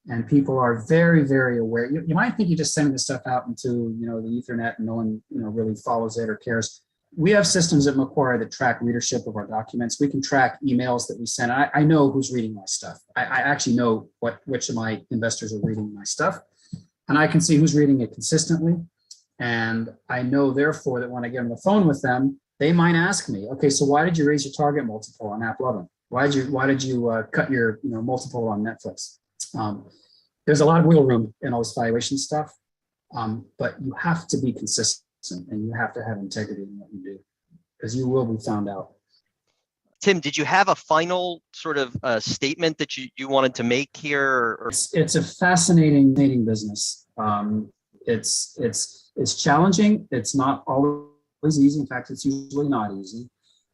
And people are very, very aware. You might think you're just sending this stuff out into the Ethernet and no one really follows it or cares. We have systems at Macquarie that track readership of our documents. We can track emails that we send. I know who's reading my stuff. I actually know which of my investors are reading my stuff, and I can see who's reading it consistently. And I know, therefore, that when I get on the phone with them, they might ask me, okay, so why did you raise your target multiple on AppLovin? Why did you cut your multiple on Netflix? There's a lot of wiggle room in all this valuation stuff, but you have to be consistent and you have to have integrity in what you do, because you will be found out. Tim, did you have a final sort of statement that you wanted to make here? Or? It's a fascinating business. It's challenging. It's not always easy. In fact, it's usually not easy.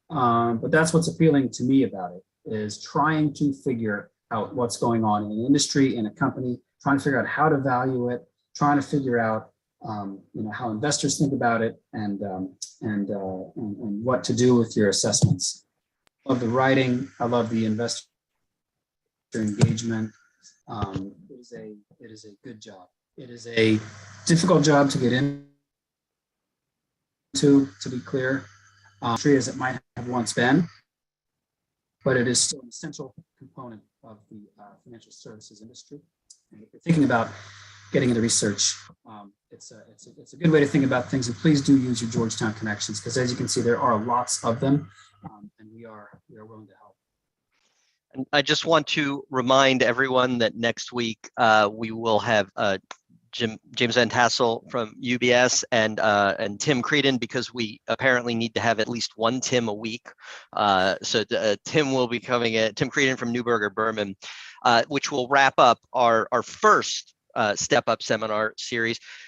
But that's what's appealing to me about it, is trying to figure out what's going on in an industry, in a company, trying to figure out how to value it, trying to figure out how investors think about it, and what to do with your assessments. I love the writing. I love the investor engagement. It is a good job. It is a difficult job to get into, to be clear, as it might have once been, but it is still an essential component of the financial services industry. And if you're thinking about getting into research, it's a good way to think about things. And please do use your Georgetown connections, because as you can see, there are lots of them, and we are willing to help. And I just want to remind everyone that next week we will have James Van Tassel from UBS and Tim Creedon, because we apparently need to have at least one Tim a week. So Tim will be coming in, Tim Creedon from Neuberger Berman, which will wrap up our first Step Up seminar series.